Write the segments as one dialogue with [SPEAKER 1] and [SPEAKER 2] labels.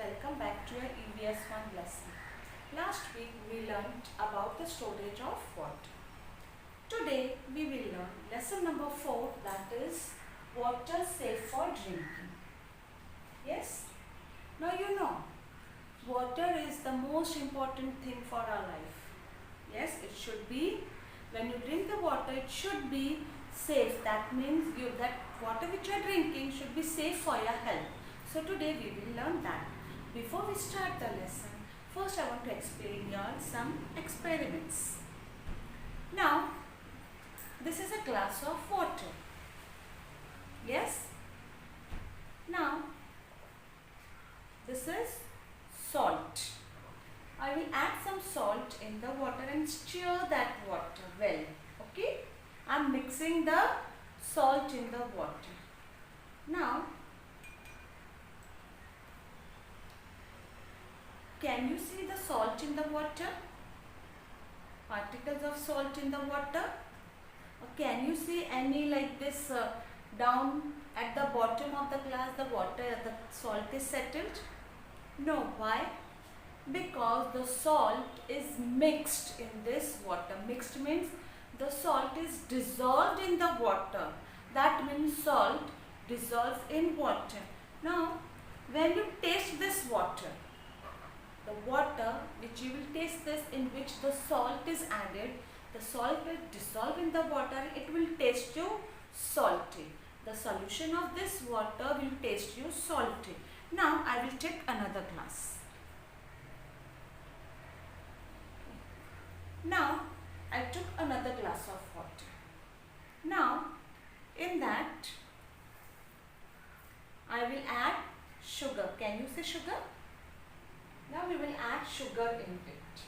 [SPEAKER 1] welcome back to your EVS1 lesson. Last week we learned about the storage of water. Today we will learn lesson number 4, that is water safe for drinking. Yes? Now you know, water is the most important thing for our life. Yes, it should be, when you drink the water, it should be safe. That means that water which you are drinking should be safe for your health. So today we will learn that. Before we start the lesson, first I want to explain you all some experiments. Now, this is a glass of water. Yes? Now, this is salt. I will add some salt in the water and stir that water well. Okay? I am mixing the salt in the water. Now, can you see the salt in the water? Particles of salt in the water? Or can you see any like this down at the bottom of the glass, the salt is settled? No. Why? Because the salt is mixed in this water. Mixed means the salt is dissolved in the water. That means salt dissolves in water. Now, when you taste this water, the water which you will taste this, in which the salt is added, the salt will dissolve in the water. It will taste you salty. The solution of this water will taste you salty. Now, I will take another glass. Now, I took another glass of water. Now, in that, I will add sugar. Can you see sugar? Now, we will add sugar in it.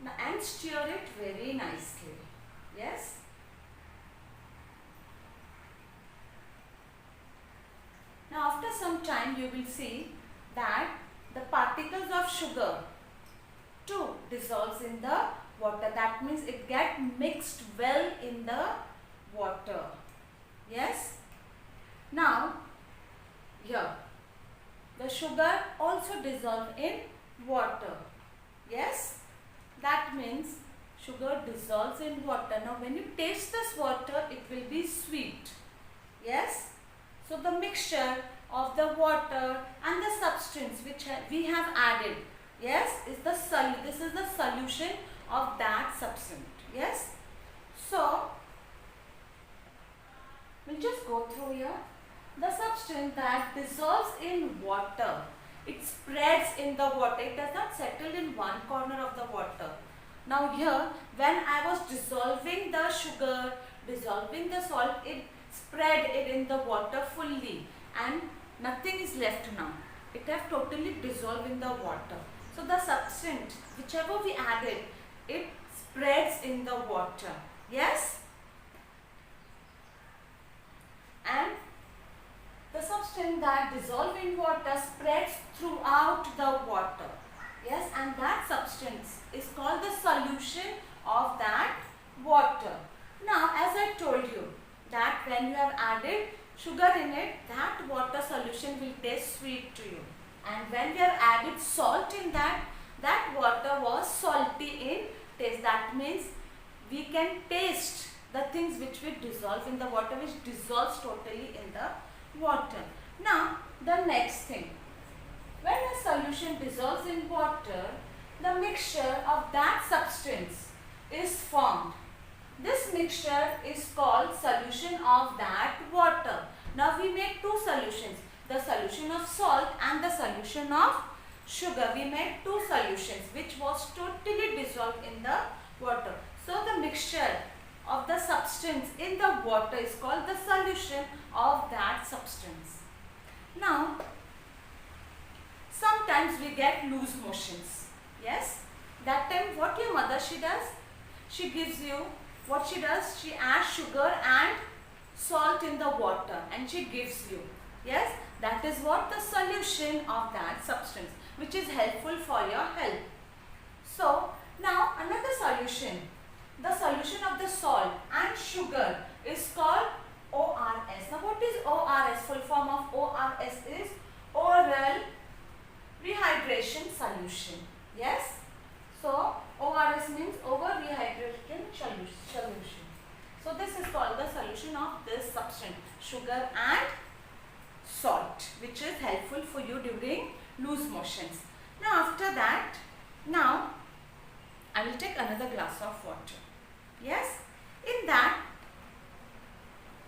[SPEAKER 1] Now, and stir it very nicely. Yes? Now, after some time, you will see that the particles of sugar too dissolves in the water. That means it gets mixed well in the water. Yes? Now, here, the sugar also dissolves in water. Yes? That means sugar dissolves in water. Now, when you taste this water, it will be sweet. Yes? So, the mixture of the water and the substance which we have added, yes, is this is the solution of that substance. Yes? So, we'll just go through here. The substance that dissolves in water, it spreads in the water. It does not settle in one corner of the water. Now here, when I was dissolving the sugar, dissolving the salt, it spread it in the water fully and nothing is left now. It has totally dissolved in the water. So the substance, whichever we added, it spreads in the water. Yes? And the substance that dissolves in water spreads throughout the water. Yes, and that substance is called the solution of that water. Now, as I told you that when you have added sugar in it, that water solution will taste sweet to you. And when we have added salt in that, that water was salty in taste. That means we can taste the things which will dissolve in the water, which dissolves totally in the water. Now, the next thing. When a solution dissolves in water, the mixture of that substance is formed. This mixture is called solution of that water. Now, we made two solutions. The solution of salt and the solution of sugar. We made two solutions which was totally dissolved in the water. So, the mixture of the substance in the water is called the solution of that substance. Now, sometimes we get loose motions. Yes? That time what your mother she does? She gives you, what she does? She adds sugar and salt in the water and she gives you. Yes? That is what the solution of that substance, which is helpful for your health. So, now another solution. The solution of the salt and sugar is called ORS. Now, what is ORS? Full form of ORS is oral solution. Yes. So ORS means over rehydration solution. So this is called the solution of this substance, sugar and salt, which is helpful for you during loose motions. Now after that, now I will take another glass of water. Yes. In that,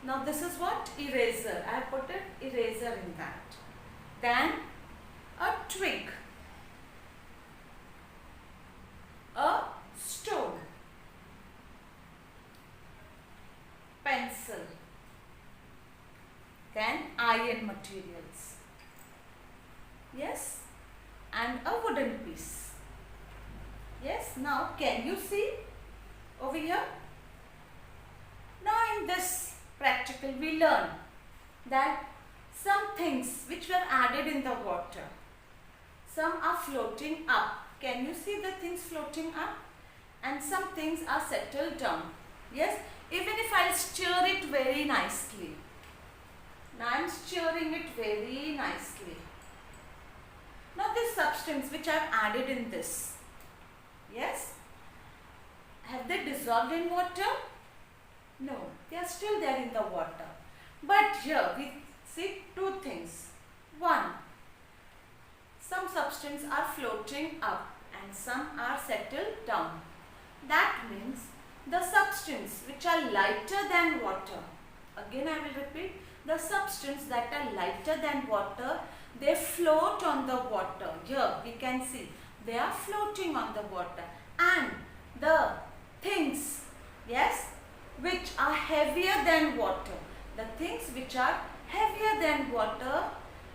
[SPEAKER 1] now this is what? Eraser. I have put an eraser in that. Then a twig, a stone, pencil, then iron materials. Yes. And a wooden piece. Yes. Now can you see over here? Now in this practical we learn that some things which were added in the water, some are floating up. Can you see the things floating up? And some things are settled down. Yes, even if I stir it very nicely. Now I am stirring it very nicely. Now this substance which I have added in this, yes, have they dissolved in water? No, they are still there in the water. But here we see two things. One, some substance are floating up and some are settled down. That means the substance which are lighter than water, again I will repeat, the substance that are lighter than water, they float on the water. Here we can see they are floating on the water. And the things, yes, which are heavier than water, the things which are heavier than water,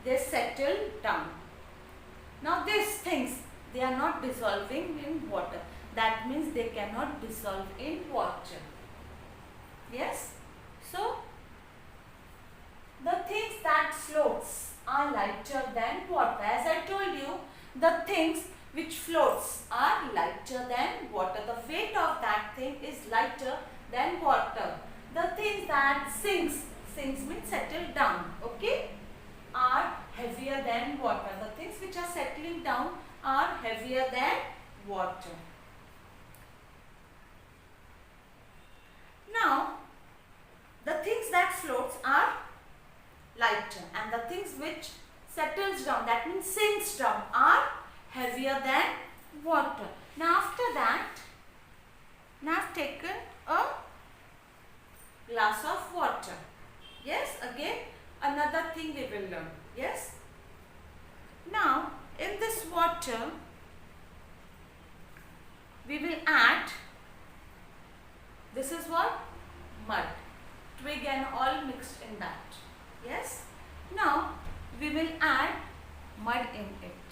[SPEAKER 1] they settle down. Now these things, they are not dissolving in water. That means they cannot dissolve in water. Yes. So the things that floats are lighter than water. As I told you, the things which floats are lighter than water. The weight of that thing is lighter than water. The things that sinks means settle down, okay, are heavier than water. The things which are settling down are heavier than water. Now, the things that floats are lighter and the things which settles down, that means sinks down, are heavier than water. Now after that, now I have taken a glass of water. Yes, again another thing we will learn. Yes. Now in this water we will add, this is what? Mud, twig and all mixed in that. Yes. Now we will add mud in it.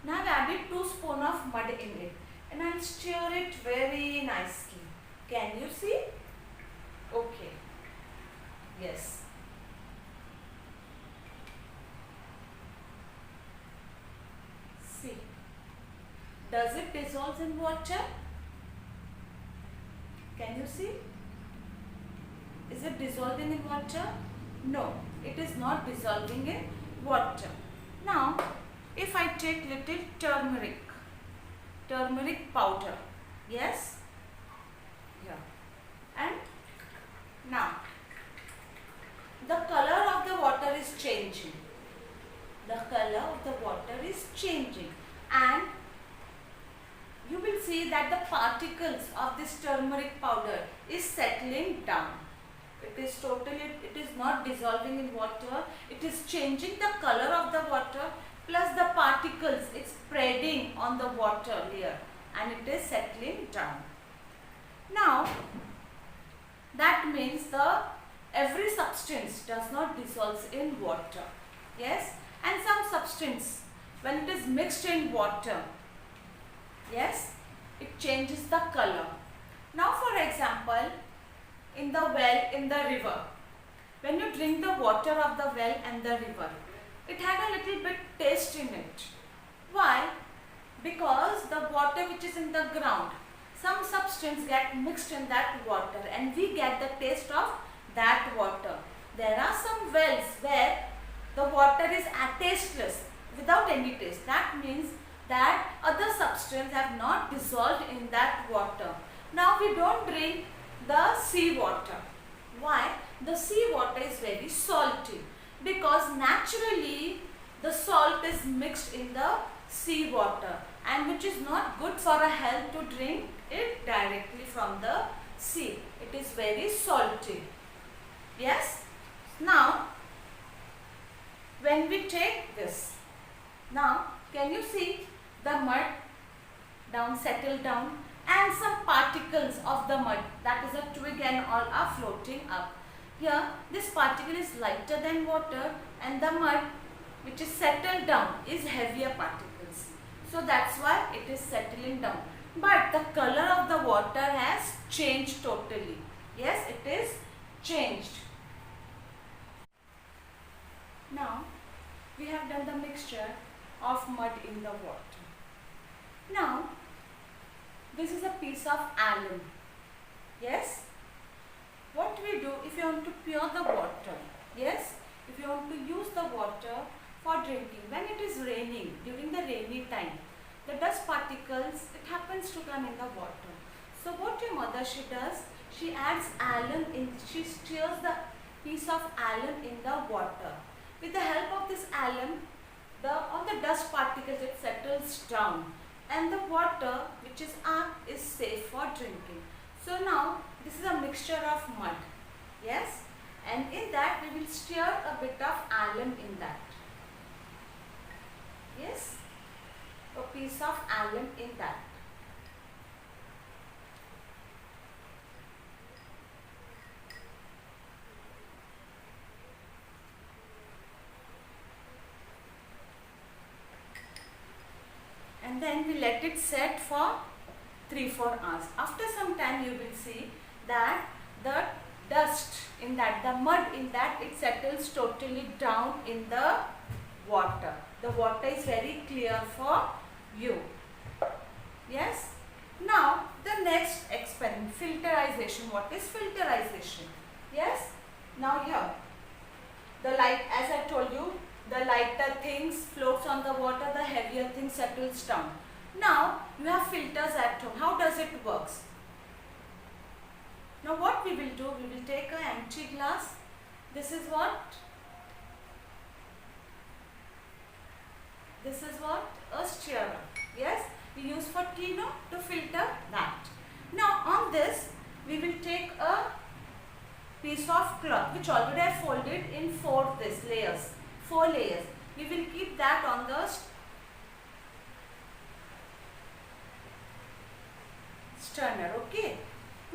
[SPEAKER 1] Now I have added 2 spoons of mud in it and I will stir it very nicely. Can you see? Okay. Yes. See. Does it dissolve in water? Can you see? Is it dissolving in water? No, it is not dissolving in water. Now, if I take little turmeric powder, yes, yeah, and now the color of the water is changing. The color of the water is changing, and you will see that the particles of this turmeric powder is settling down. It is not dissolving in water. It is changing the color of the water, plus the particles, it's spreading on the water layer and it is settling down. Now, that means every substance does not dissolve in water. Yes, and some substance, when it is mixed in water, yes, it changes the color. Now for example, in the well, in the river, when you drink the water of the well and the river, it had a little bit taste in it. Why? Because the water which is in the ground, some substance get mixed in that water and we get the taste of that water. There are some wells where the water is tasteless, without any taste. That means that other substances have not dissolved in that water. Now we don't drink the sea water. Why? The sea water is very salty, because naturally the salt is mixed in the sea water, and which is not good for our health to drink it directly from the sea. It is very salty. Yes? Now, when we take this, now can you see the mud settle down, and some particles of the mud, that is a twig and all, are floating up. Here this particle is lighter than water, and the mud which is settled down is heavier particles. So that's why it is settling down. But the color of the water has changed totally. Yes, it is changed. Now we have done the mixture of mud in the water. Now this is a piece of alum. Yes? What we do if you want to pure the water? Yes? If you want to use the water for drinking, when it is raining, during the rainy time, the dust particles, it happens to come in the water. So what your mother, she does, she adds alum in, she stirs the piece of alum in the water. With the help of this alum, all the dust particles, it settles down, and the water which is up is safe for drinking. So now this is a mixture of mud. Yes, and in that we will stir a bit of alum in that. Yes, a piece of alum in that. And then we let it set for 3-4 hours. After some time you will see that the dust in that, the mud in that, it settles totally down in the water. The water is very clear for you. Yes? Now the next experiment, filterization. What is filterization? Yes? Now here, the light, as I told you, the lighter things floats on the water, the heavier thing settles down. Now you have filters at home. How does it works? Now what we will do, we will take an empty glass. This is what? This is what? A stirrer. Yes? We use for tea, no? To filter that. Now on this, we will take a piece of cloth which already I folded in 4 layers. 4 layers. We will keep that on the stirrer. Okay.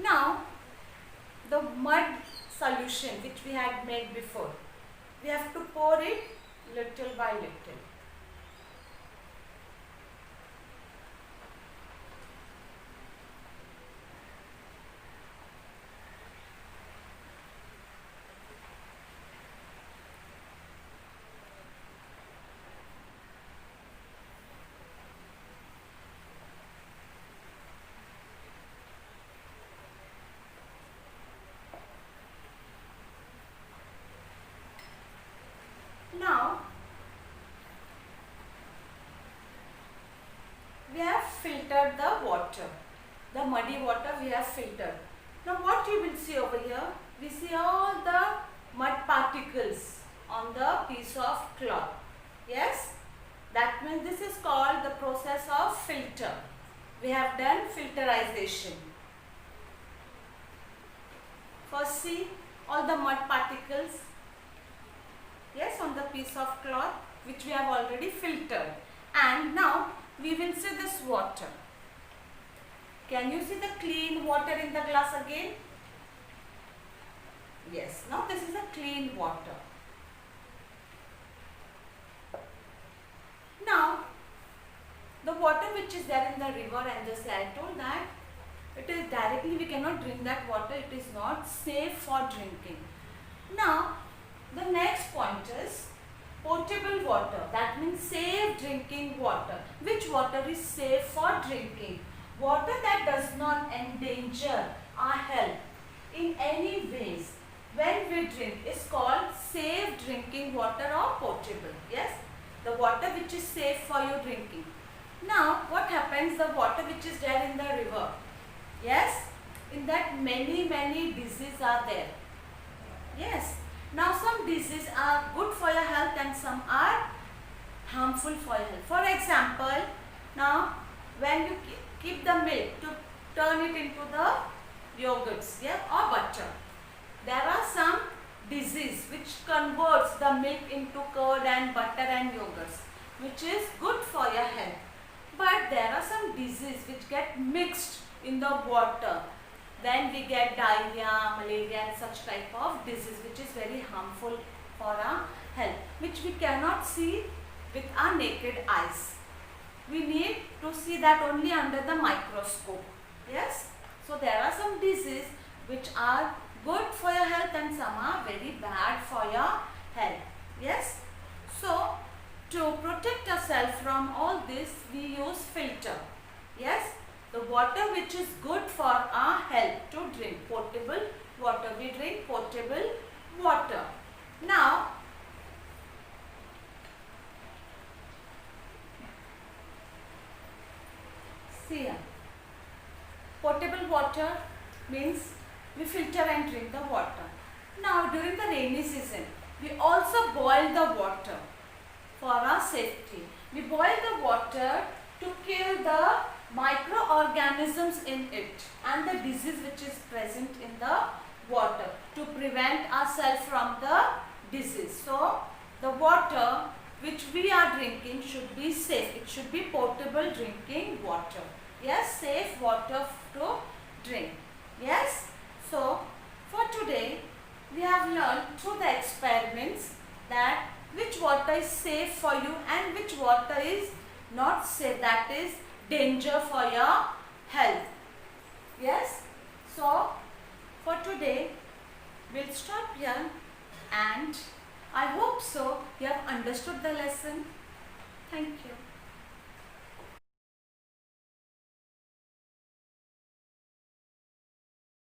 [SPEAKER 1] Now the mud solution which we had made before, we have to pour it little by little. Now we have filtered the water, the muddy water we have filtered. Now what you will see over here, we see all the mud particles on the piece of cloth. Yes, that means this is called the process of filter. We have done filterization. First see all the mud particles, yes, on the piece of cloth which we have already filtered. And now we will see this water. Can you see the clean water in the glass again? Yes, now this is a clean water. Now the water which is there in the river, and just I told that it is directly, we cannot drink that water, it is not safe for drinking. Now the next point is potable water, that means safe drinking water. Which water is safe for drinking? Water that does not endanger our health in any ways. When water or potable. Yes, the water which is safe for you drinking. Now what happens, the water which is there in the river, yes, in that many diseases are there. Yes, now some diseases are good for your health and some are harmful for your health. For example, now when you keep the milk to turn it into the yogurts, yeah, or butter, there are some disease which converts the milk into curd and butter and yogurts, which is good for your health. But there are some disease which get mixed in the water. Then we get diarrhea, malaria and such type of disease which is very harmful for our health, which we cannot see with our naked eyes. We need to see that only under the microscope. Yes. So there are some diseases which are good for your health and some are very bad for your health. Yes. So to protect ourselves from all this, we use filter. Yes. The water which is good for our health to drink, potable water. We drink potable water. Now, see here. Potable water means we filter and drink the water. Now, during the rainy season, we also boil the water for our safety. We boil the water to kill the microorganisms in it and the disease which is present in the water, to prevent ourselves from the disease. So, the water which we are drinking should be safe. It should be potable drinking water. Yes, safe water to drink. Yes. So, for today, we have learned through the experiments that which water is safe for you and which water is not safe, that is danger for your health. Yes. So, for today, we'll stop here and I hope so you have understood the lesson. Thank you.